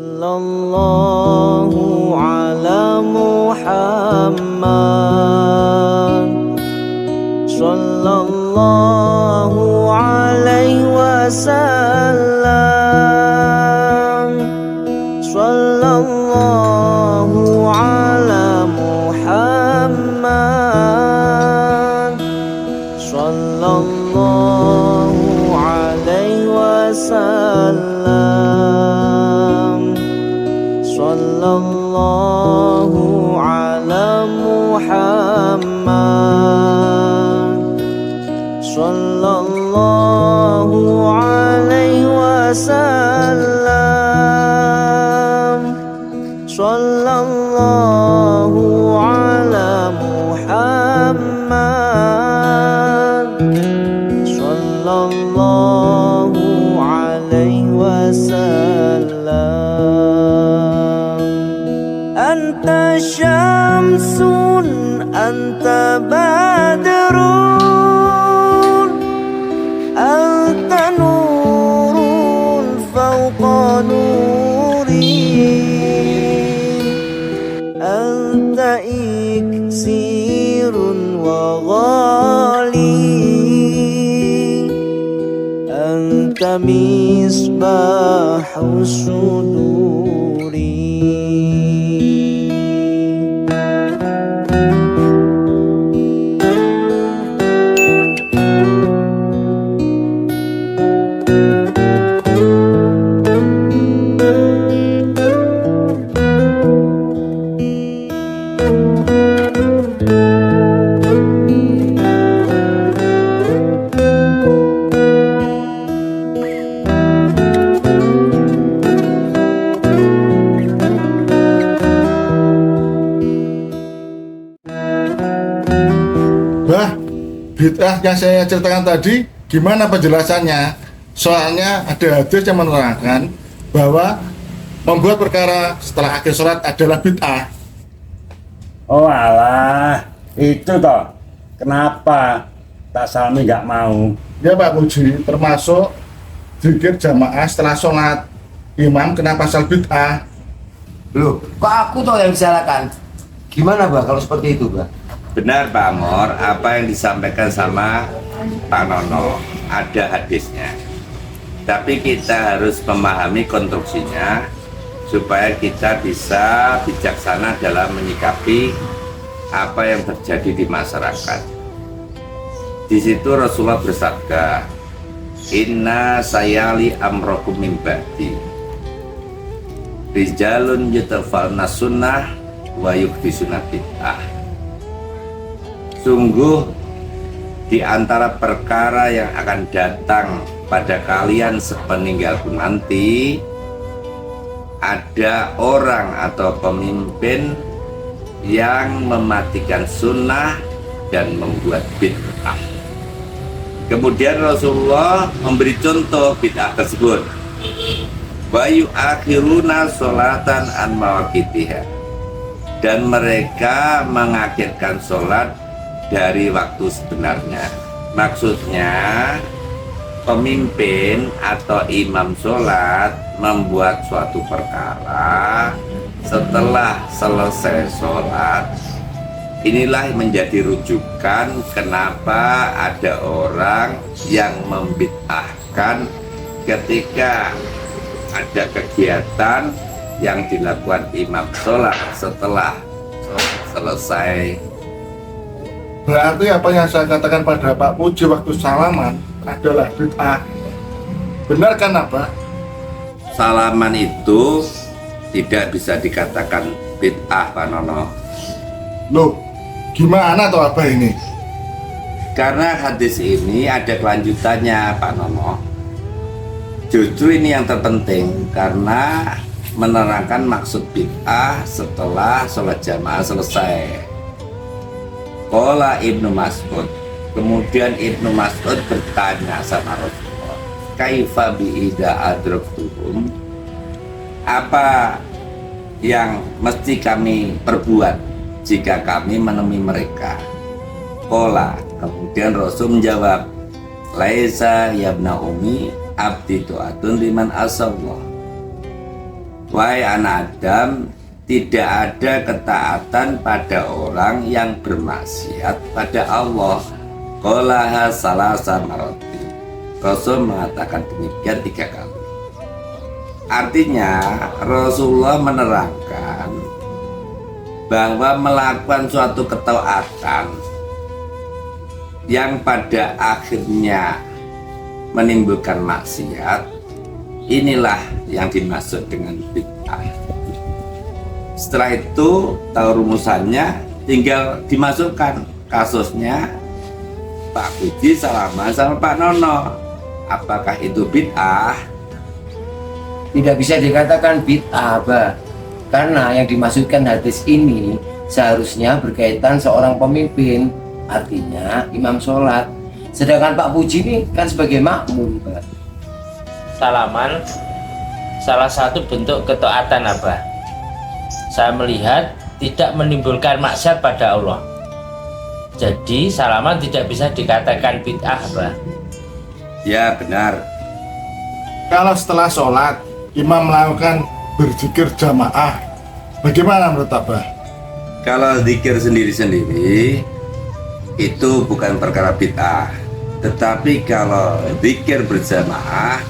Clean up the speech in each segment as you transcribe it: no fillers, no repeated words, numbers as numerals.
Sallallahu ala Muhammad, sallallahu alaihi wasallam, sallallahu ala Muhammad, sallallahu alaihi wasallam, sallallahu ala Muhammad, sallallahu alaihi wasallam, sallallahu ala Muhammad, sallallahu alaihi wasallam. Anta syamsun, anta badrun, anta nurun fawqa nuri, anta iksirun wa ghali, anta misbahu suduri. Bah, bid'ah yang saya ceritakan tadi gimana penjelasannya? Soalnya ada hadis yang menerangkan bahwa membuat perkara setelah akhir sholat adalah bid'ah. Oh alah, itu toh. Kenapa tak Salmi nggak mau? Ya Pak Puji, termasuk zikir jamaah setelah sholat. Imam kena pasal bid'ah. Loh, kok aku toh yang disalahkan? Gimana Mbak kalau seperti itu Mbak? Benar Pak Amor, apa yang disampaikan sama Pak Nono, ada hadisnya. Tapi kita harus memahami konstruksinya supaya kita bisa bijaksana dalam menyikapi apa yang terjadi di masyarakat. Di situ Rasulullah bersabda, "Inna sayali amrokum min ba'di, rijalun yutafalna sunnah wa yuhdisuna bid'ah." Sungguh di antara perkara yang akan datang pada kalian sepeninggalku nanti, ada orang atau pemimpin yang mematikan sunnah dan membuat bid'ah. Kemudian Rasulullah memberi contoh bid'ah tersebut. Wa yu'akhiruna sholatan an mawaqitiha, dan mereka mengakhirkan sholat dari waktu sebenarnya. Maksudnya pemimpin atau imam sholat membuat suatu perkara setelah selesai sholat. Inilah menjadi rujukan kenapa ada orang yang membid'ahkan ketika ada kegiatan yang dilakukan imam sholat setelah selesai. Berarti apa yang saya katakan pada Pak Puji waktu salaman adalah bid'ah. Benar kan Abah? Salaman itu tidak bisa dikatakan bid'ah Pak Nono. Loh, gimana toh Abah ini? Karena hadis ini ada kelanjutannya Pak Nono. Justru ini yang terpenting karena menerangkan maksud bid'ah setelah sholat jamaah selesai. Qala Ibnu Mas'ud, kemudian Ibnu Mas'ud bertanya sama Rasulullah, kaifa bi'ida adraktuhum, apa yang mesti kami perbuat jika kami menemui mereka? Qala, kemudian Rasul menjawab, laisa yabna umi abdi tu'atun liman asallah. Wahai anak Adam, tidak ada ketaatan pada orang yang bermaksiat pada Allah. Qalaha salasa marati. Rasul mengatakan demikian 3 kali. Artinya Rasulullah menerangkan bahwa melakukan suatu ketaatan yang pada akhirnya menimbulkan maksiat, inilah yang dimaksud dengan bid'ah. Setelah itu tahu rumusannya, tinggal dimasukkan kasusnya Pak Budi salaman sama Pak Nono. Apakah itu bid'ah? Tidak bisa dikatakan bid'ah, Abah. Karena yang dimaksudkan hadis ini seharusnya berkaitan seorang pemimpin, artinya imam sholat. Sedangkan Pak Puji ini kan sebagai makmum, Abah. Salaman salah satu bentuk ketaatan, Abah. Saya melihat tidak menimbulkan maksiat pada Allah. Jadi salaman tidak bisa dikatakan bid'ah, Abah. Ya benar. Kalau setelah sholat imam melakukan berzikir jamaah, bagaimana menurut Abah? Kalau zikir sendiri-sendiri itu bukan perkara bid'ah. Tetapi kalau zikir berjamaah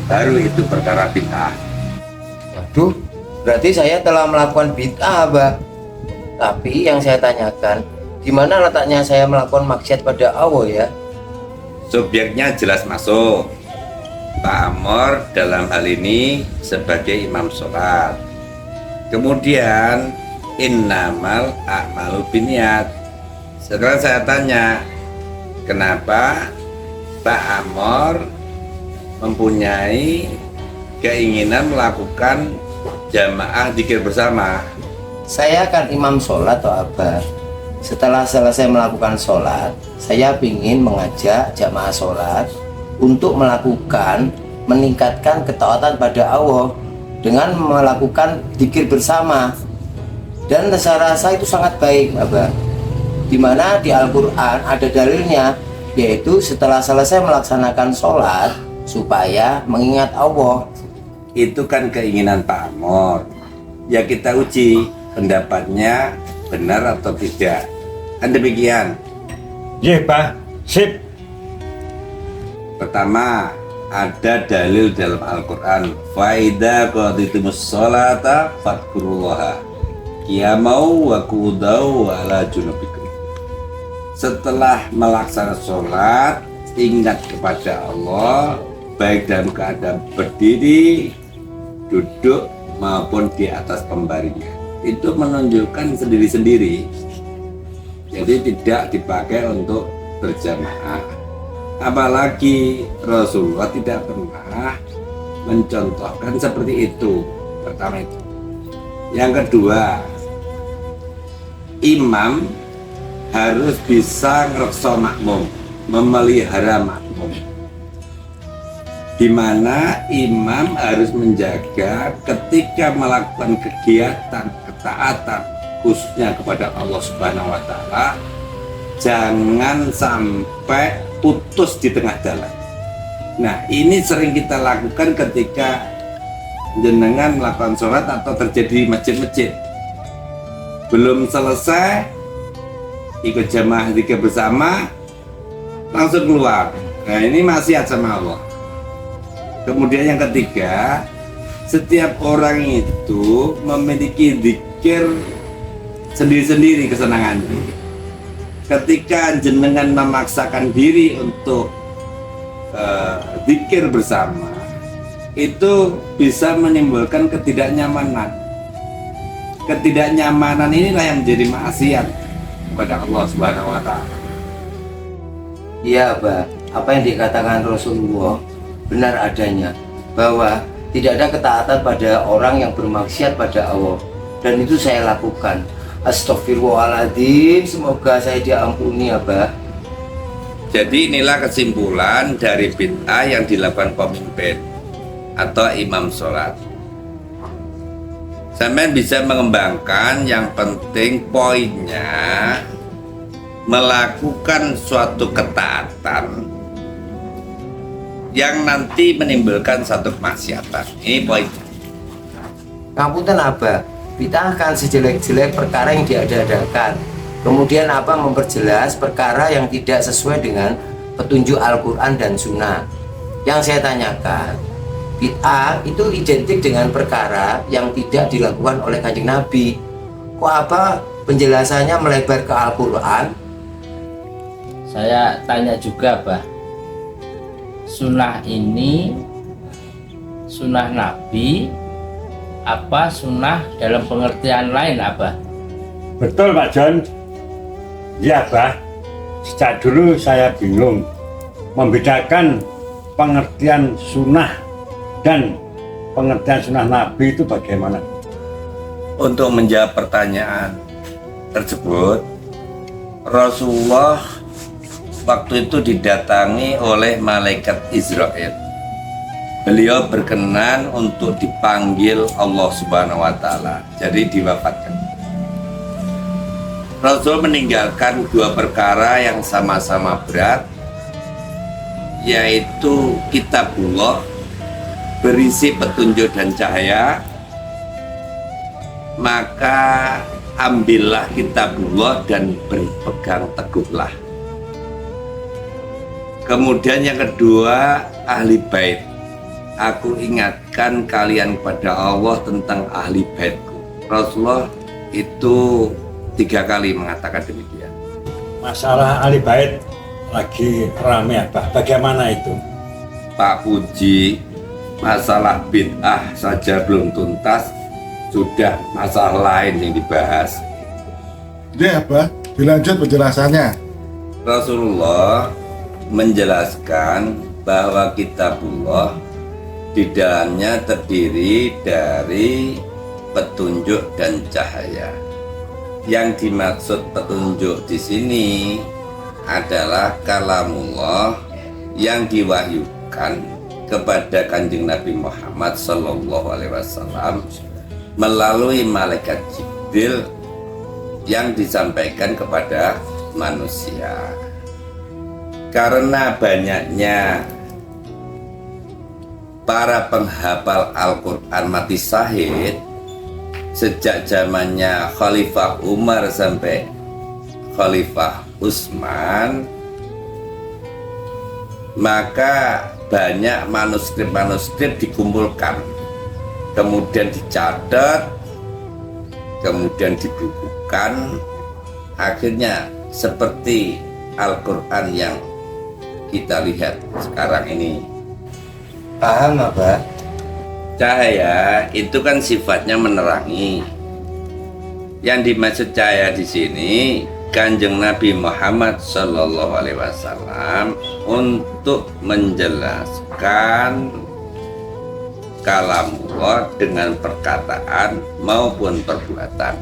baru itu perkara bid'ah. Waduh, berarti saya telah melakukan bid'ah, Abah. Tapi yang saya tanyakan, di mana letaknya saya melakukan maksiat pada Allah ya? Subjeknya jelas masuk. Pak Amor dalam hal ini sebagai imam sholat. Kemudian innamal a'malu binniyat. Sekarang saya tanya, kenapa Pak Amor mempunyai keinginan melakukan jamaah zikir bersama? Saya kan imam sholat toh, Abah. Setelah selesai melakukan sholat, saya ingin mengajak jamaah sholat untuk meningkatkan ketaatan pada Allah dengan melakukan zikir bersama. Dan saya rasa itu sangat baik, Abah. Dimana di Al-Quran ada dalilnya, yaitu setelah selesai melaksanakan sholat supaya mengingat Allah. Itu kan keinginan Pak Amor. Ya kita uji pendapatnya benar atau tidak. Kan demikian. Iya, Pak. Sip. Pertama, ada dalil dalam Al-Quran, faida qaditumus sholata fadkurullaha qiyamau wa qu'udau wa ala junubikum. Setelah melaksanakan sholat, ingat kepada Allah baik dalam keadaan berdiri, duduk maupun di atas pembaringan. Itu menunjukkan sendiri-sendiri. Jadi tidak dipakai untuk berjamaah. Apalagi Rasulullah tidak pernah mencontohkan seperti itu. Pertama itu. Yang kedua, imam harus bisa ngerekso makmum, memelihara makmum. Di mana imam harus menjaga ketika melakukan kegiatan ketaatan khususnya kepada Allah Subhanahu wa taala, jangan sampai putus di tengah jalan. Nah, ini sering kita lakukan ketika jenengan melakukan sholat atau terjadi di masjid-masjid. Belum selesai ikut jamaah zikir bersama, langsung keluar. Nah, ini maksiat sama Allah. Kemudian yang ketiga, setiap orang itu memiliki zikir sendiri-sendiri kesenangannya. Ketika jenengan memaksakan diri untuk zikir bersama, itu bisa menimbulkan ketidaknyamanan. Ketidaknyamanan inilah yang menjadi maksiat kepada Allah Subhanahu wa taala. Iya, Abah. Apa yang dikatakan Rasulullah benar adanya, bahwa tidak ada ketaatan pada orang yang bermaksiat pada Allah. Dan itu saya lakukan. Astagfirullahaladzim, semoga saya diampuni, Abah. Jadi inilah kesimpulan dari bid'ah yang dilakukan pemimpin atau imam sholat. Sampai bisa mengembangkan, yang penting poinnya melakukan suatu ketaatan yang nanti menimbulkan satu kemaksiatan. Ini poinnya. Ngapunten Abah, bid'ahkan sejelek-jelek perkara yang diada-adakan. Kemudian Abah memperjelas perkara yang tidak sesuai dengan petunjuk Al-Quran dan Sunnah. Yang saya tanyakan, bid'ah itu identik dengan perkara yang tidak dilakukan oleh Kanjeng Nabi. Kok Abah penjelasannya melebar ke Al-Quran? Saya tanya juga, Bah. Sunnah ini sunnah Nabi apa sunnah dalam pengertian lain, Abah? Betul Pak John. Ya Bah, sejak dulu saya bingung membedakan pengertian sunnah dan pengertian sunnah Nabi itu bagaimana. Untuk menjawab pertanyaan tersebut, Rasulullah waktu itu didatangi oleh malaikat Israel. Beliau berkenan untuk dipanggil Allah Subhanahu wa Ta'ala, jadi diwafatkan. Rasul meninggalkan dua perkara yang sama-sama berat, yaitu kitabullah berisi petunjuk dan cahaya. Maka ambillah kitabullah dan berpegang teguhlah. Kemudian yang kedua, ahli bait. Aku ingatkan kalian kepada Allah tentang ahli baitku. Rasulullah itu 3 kali mengatakan demikian. Masalah ahli bait lagi rame Abah, bagaimana itu? Pak Puji, masalah bid'ah saja belum tuntas, sudah masalah lain yang dibahas. Dia apa? Dilanjut penjelasannya. Rasulullah menjelaskan bahwa kitabullah di dalamnya terdiri dari petunjuk dan cahaya. Yang dimaksud petunjuk di sini adalah kalamullah yang diwahyukan kepada Kanjeng Nabi Muhammad SAW melalui malaikat Jibril yang disampaikan kepada manusia. Karena banyaknya para penghafal Al-Quran mati syahid sejak zamannya Khalifah Umar sampai Khalifah Utsman, maka banyak manuskrip-manuskrip dikumpulkan, kemudian dicatat, kemudian dibukukan, akhirnya seperti Al-Quran yang kita lihat sekarang ini. Paham Abah? Cahaya itu kan sifatnya menerangi. Yang dimaksud cahaya di sini Kanjeng Nabi Muhammad SAW untuk menjelaskan kalamullah dengan perkataan maupun perbuatan.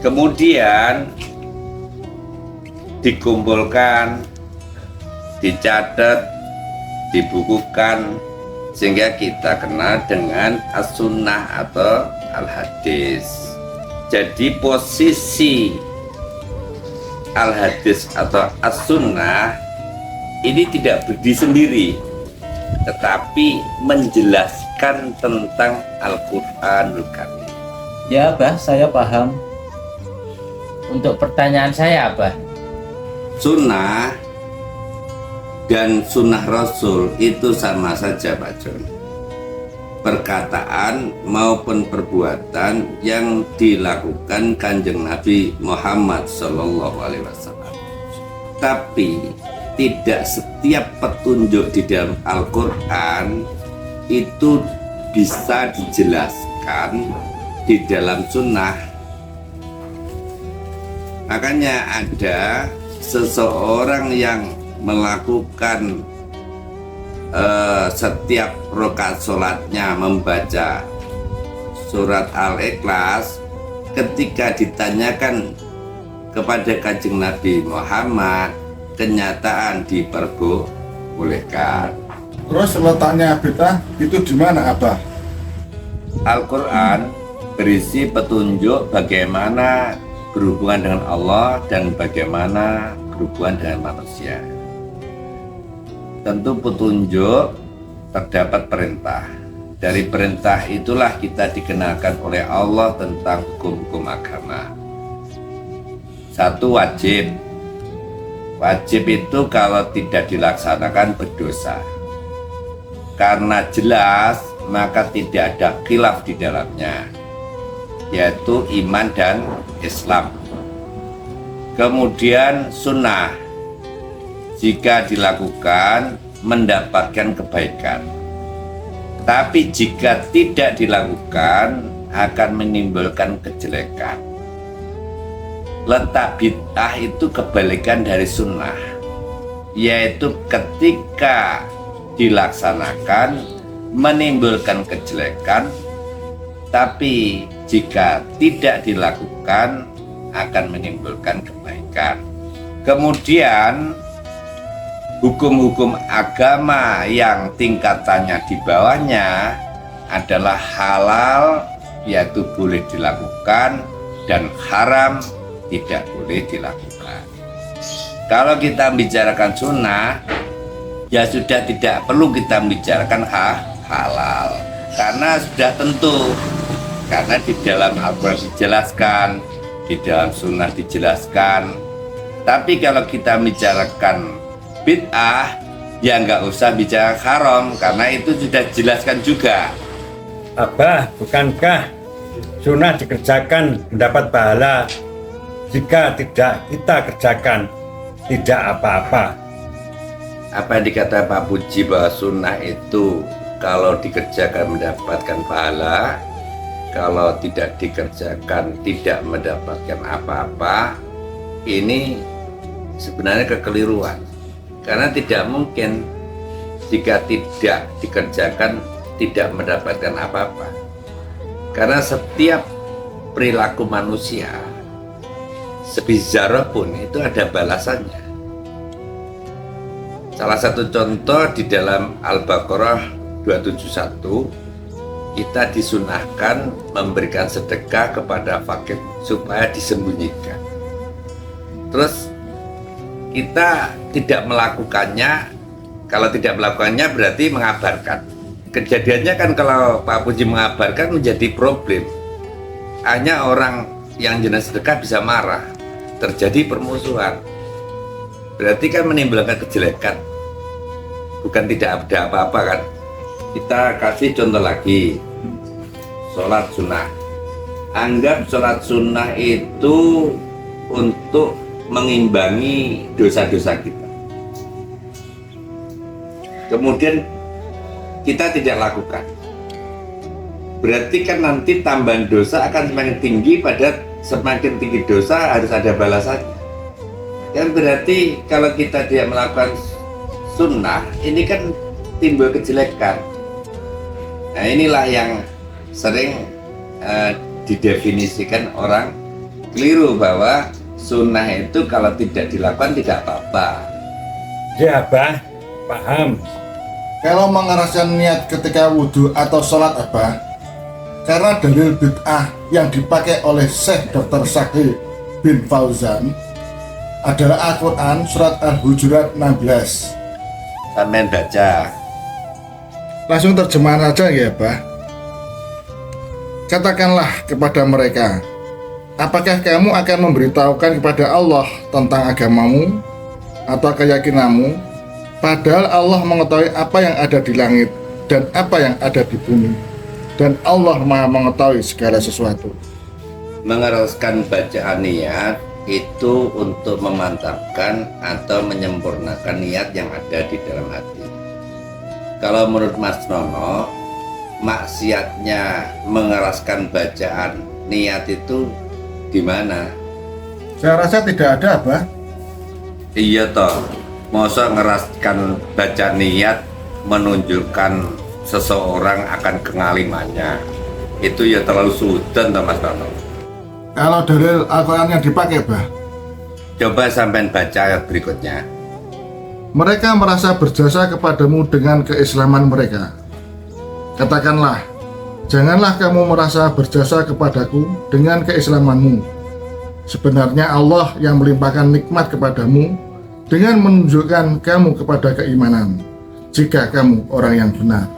Kemudian dikumpulkan, dicatat, dibukukan, sehingga kita kenal dengan as-sunnah atau al-hadis. Jadi posisi al-hadis atau as-sunnah ini tidak berdiri sendiri, tetapi menjelaskan tentang Al-Quranul Karim. Ya, Abah, saya paham. Untuk pertanyaan saya, Abah, Sunnah dan sunnah Rasul itu sama saja Pak John. Perkataan maupun perbuatan yang dilakukan Kanjeng Nabi Muhammad SAW. Tapi tidak setiap petunjuk di dalam Al-Quran itu bisa dijelaskan di dalam sunnah. Makanya ada seseorang yang melakukan setiap rakaat sholatnya membaca surat Al-Ikhlas, ketika ditanyakan kepada Kanjeng Nabi Muhammad, kenyataan diperbolehkan. Terus letaknya bid'ah itu di mana Abah? Al-Quran berisi petunjuk bagaimana berhubungan dengan Allah dan bagaimana berhubungan dengan manusia. Tentu petunjuk terdapat perintah. Dari perintah itulah kita dikenalkan oleh Allah tentang hukum-hukum agama. Satu, wajib. Wajib itu kalau tidak dilaksanakan berdosa. Karena jelas maka tidak ada khilaf di dalamnya, yaitu iman dan Islam. Kemudian sunnah, jika dilakukan mendapatkan kebaikan, tapi jika tidak dilakukan akan menimbulkan kejelekan. Letak bid'ah itu kebalikan dari sunnah, yaitu ketika dilaksanakan menimbulkan kejelekan, tapi jika tidak dilakukan akan menimbulkan kebaikan. Kemudian hukum-hukum agama yang tingkatannya di bawahnya adalah halal, yaitu boleh dilakukan, dan haram, tidak boleh dilakukan. Kalau kita bicarakan sunnah, ya sudah tidak perlu kita bicarakan halal, karena sudah tentu. Karena di dalam Al-Quran dijelaskan, di dalam sunnah dijelaskan. Tapi kalau kita bicarakan bid'ah, ya nggak usah bicara haram, karena itu sudah dijelaskan juga. Abah, bukankah sunnah dikerjakan mendapat pahala? Jika tidak kita kerjakan, tidak apa-apa. Apa yang dikatakan Pak Puji bahwa sunnah itu kalau dikerjakan mendapatkan pahala, kalau tidak dikerjakan tidak mendapatkan apa-apa, ini sebenarnya kekeliruan. Karena tidak mungkin jika tidak dikerjakan tidak mendapatkan apa-apa. Karena setiap perilaku manusia sebizarah pun itu ada balasannya. Salah satu contoh di dalam Al-Baqarah 271, kita disunahkan memberikan sedekah kepada fakir supaya disembunyikan. Terus kita tidak melakukannya. Kalau tidak melakukannya berarti mengabarkan. Kejadiannya kan kalau Pak Puji mengabarkan menjadi problem. Hanya orang yang jenis sedekah bisa marah, terjadi permusuhan. Berarti kan menimbulkan kejelekan. Bukan tidak ada apa-apa kan. Kita kasih contoh lagi. Sholat sunnah. Anggap sholat sunnah itu untuk mengimbangi dosa-dosa kita. Kemudian kita tidak lakukan. Berarti kan nanti tambahan dosa akan semakin tinggi, pada semakin tinggi dosa harus ada balasannya. Kan berarti kalau kita tidak melakukan sunnah, ini kan timbul kejelekan. Nah inilah yang sering didefinisikan orang keliru, bahwa sunnah itu kalau tidak dilakukan tidak apa-apa. Ya Abah, paham. Kalau mengeraskan niat ketika wudhu atau sholat Abah, karena dalil bid'ah yang dipakai oleh Syekh Dr. Saqih bin Fauzan adalah Al-Quran surat Al-Hujurat 16. Sampai baca. Langsung terjemahan aja ya Abah. Katakanlah kepada mereka, apakah kamu akan memberitahukan kepada Allah tentang agamamu atau keyakinanmu, padahal Allah mengetahui apa yang ada di langit dan apa yang ada di bumi, dan Allah Maha mengetahui segala sesuatu. Mengeraskan bacaan niat itu untuk memantapkan atau menyempurnakan niat yang ada di dalam hati. Kalau menurut Mas Nono, maksiatnya mengeraskan bacaan niat itu di mana? Saya rasa tidak ada Abah. Iya toh, masa ngeraskan baca niat menunjukkan seseorang akan kengalimannya, itu ya terlalu sudan toh Mas Nono. Kalau dalil Al-Quran yang dipakai Abah, Coba sampean baca ayat berikutnya. mereka merasa berjasa kepadamu dengan keislaman mereka. Katakanlah, Janganlah kamu merasa berjasa kepadaku dengan keislamanmu. Sebenarnya Allah yang melimpahkan nikmat kepadamu dengan menunjukkan kamu kepada keimanan, jika kamu orang yang benar.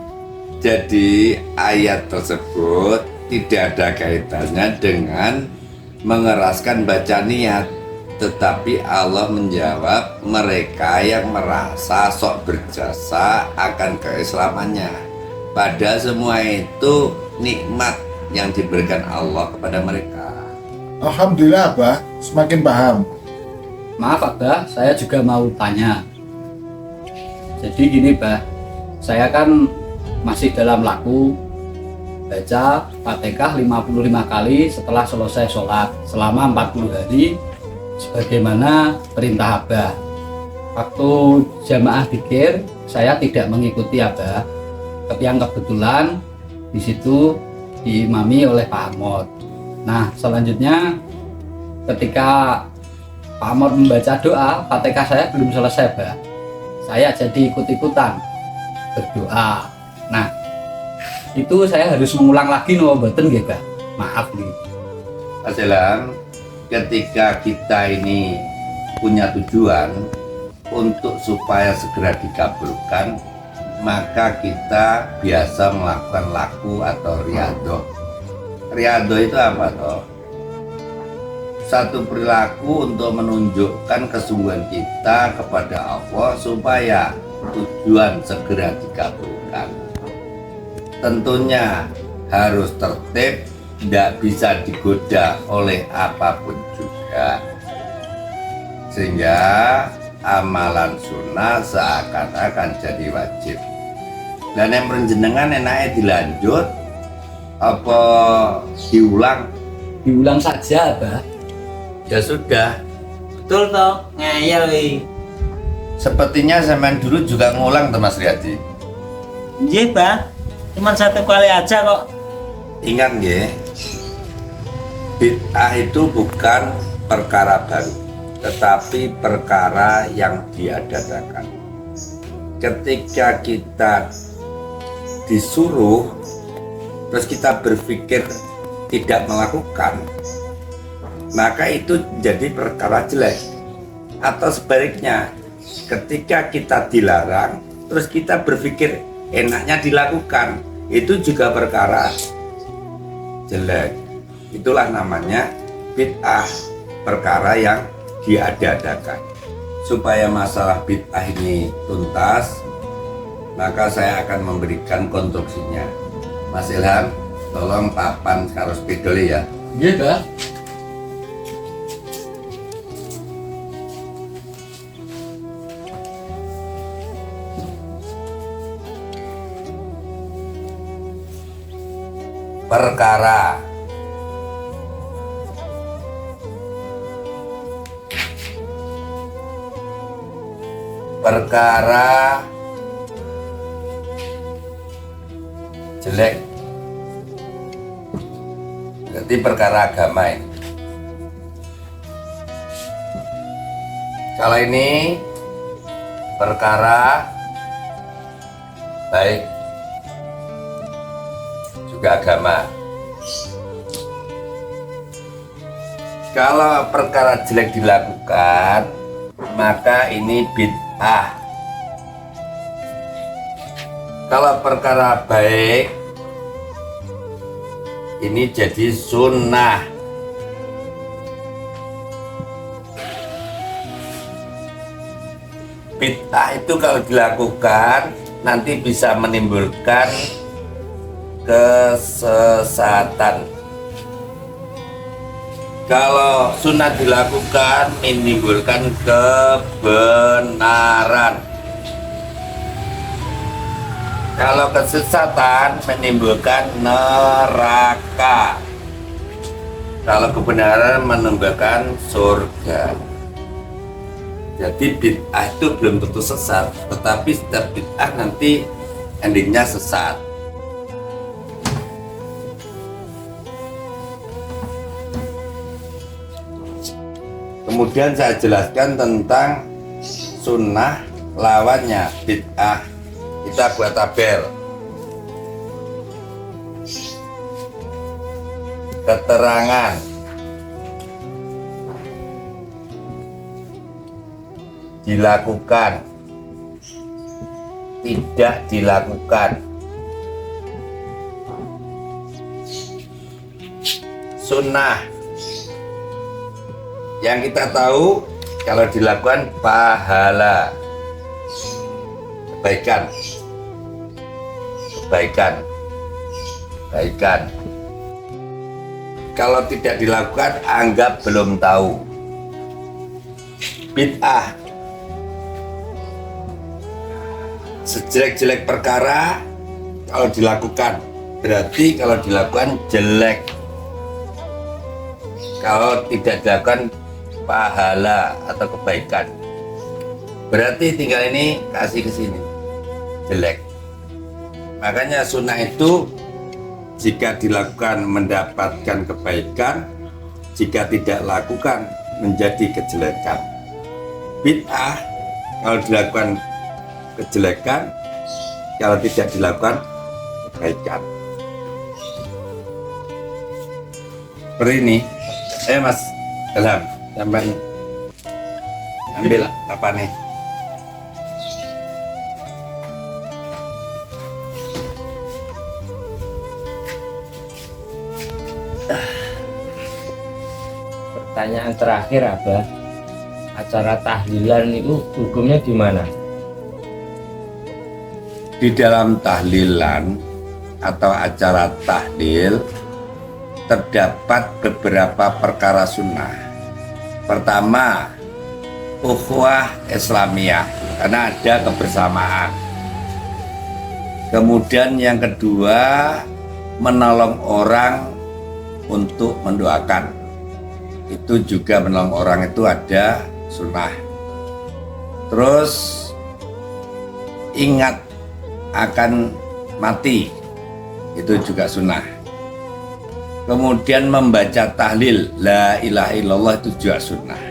Jadi ayat tersebut tidak ada kaitannya dengan mengeraskan baca niat, tetapi Allah menjawab mereka yang merasa sok berjasa akan keislamannya. Padahal semua itu nikmat yang diberikan Allah kepada mereka. Alhamdulillah Abah, semakin paham. Maaf Abah, saya juga mau tanya. Jadi gini Bah, saya kan masih dalam laku baca Fatihah 55 kali setelah selesai sholat selama 40 hari sebagaimana perintah Abah. Waktu jamaah dzikir saya tidak mengikuti Abah, tapi yang kebetulan di situ diimami oleh Pak Amor. Nah, selanjutnya ketika Pak Amor membaca doa, Fatihah saya belum selesai, Bah. Saya jadi ikut-ikutan berdoa. Nah, itu saya harus mengulang lagi no mboten nggih, Bah. Maaf nih. Mas Ilham, ketika kita ini punya tujuan untuk supaya segera dikabulkan, maka kita biasa melakukan laku atau riyadhah. Riyadhah itu apa toh? Satu perilaku untuk menunjukkan kesungguhan kita kepada Allah supaya tujuan segera dikabulkan. Tentunya harus tertib, tidak bisa digoda oleh apapun juga, sehingga amalan sunnah seakan-akan jadi wajib. Dan yang menjenengan enaknya dilanjut apa diulang? Diulang saja, Bah. Ya sudah. Betul toh, ngeyel wi. Sepertinya zaman dulu juga ngulang tuh Mas Riyadi. Iya Bang, cuma satu kali aja kok. Ingat nggih, bid'ah itu bukan perkara baru, tetapi perkara yang diadakan. Ketika kita disuruh, terus kita berpikir tidak melakukan, maka itu jadi perkara jelek. Atau sebaliknya, ketika kita dilarang, terus kita berpikir enaknya dilakukan, itu juga perkara jelek. Itulah namanya bid'ah, perkara yang diadakan. Supaya masalah bid'ah ini tuntas, maka saya akan memberikan konstruksinya. Mas Ilham, tolong papan karo spidol ya. Iya, Bah. Perkara jelek, berarti perkara agama ini. Kalau ini perkara baik, juga agama. Kalau perkara jelek dilakukan, maka ini bid'ah. Kalau perkara baik, ini jadi sunnah. Bid'ah itu kalau dilakukan nanti bisa menimbulkan kesesatan. Kalau sunnah dilakukan menimbulkan kebenaran. Kalau kesesatan menimbulkan neraka. Kalau kebenaran menimbulkan surga. Jadi bid'ah itu belum tentu sesat, tetapi setiap bid'ah nanti endingnya sesat. Kemudian saya jelaskan tentang sunnah lawannya bid'ah. Kita buat tabel. keterangan dilakukan, tidak dilakukan, sunnah yang kita tahu kalau dilakukan pahala, kebaikan, kebaikan. Kalau tidak dilakukan, anggap belum tahu. Bid'ah, sejelek-jelek perkara kalau dilakukan, berarti kalau dilakukan jelek. Kalau tidak dilakukan, pahala atau kebaikan. Berarti tinggal ini kasih ke sini, jelek. Makanya sunnah itu jika dilakukan mendapatkan kebaikan, jika tidak lakukan menjadi kejelekan. Bid'ah kalau dilakukan kejelekan, kalau tidak dilakukan kebaikan. Seperti ini. Mas Ilham, sampai ambil apa nih? Pertanyaan terakhir, Abah, acara tahlilan itu hukumnya gimana? Di dalam tahlilan atau acara tahlil terdapat beberapa perkara sunnah. Pertama, ukhuwah Islamiyah, karena ada kebersamaan. Kemudian yang kedua, menolong orang untuk mendoakan. Itu juga menolong orang itu ada sunnah. Terus ingat akan mati, itu juga sunnah. Kemudian membaca tahlil la ilaha illallah itu juga sunnah.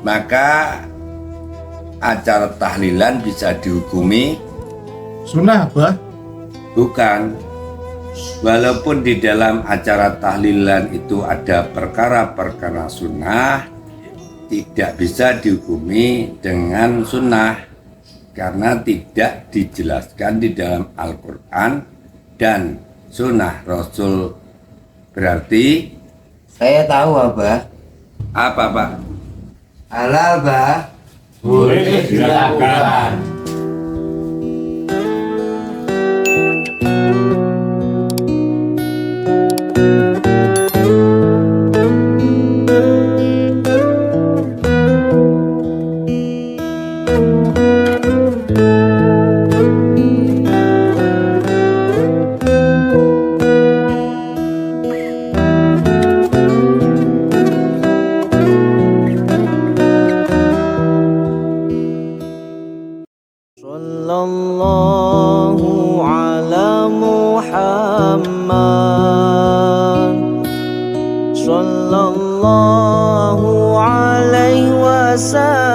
Maka acara tahlilan bisa dihukumi Sunnah apa? bukan. Walaupun di dalam acara tahlilan itu ada perkara-perkara sunnah, tidak bisa dihukumi dengan sunnah karena tidak dijelaskan di dalam Al-Quran dan sunnah Rasul. Berarti Saya tahu, Abah. apa, Pak? Halal, Abah. Boleh dilakukan. Sallallahu ala Muhammad, sallallahu alaihi wasallam.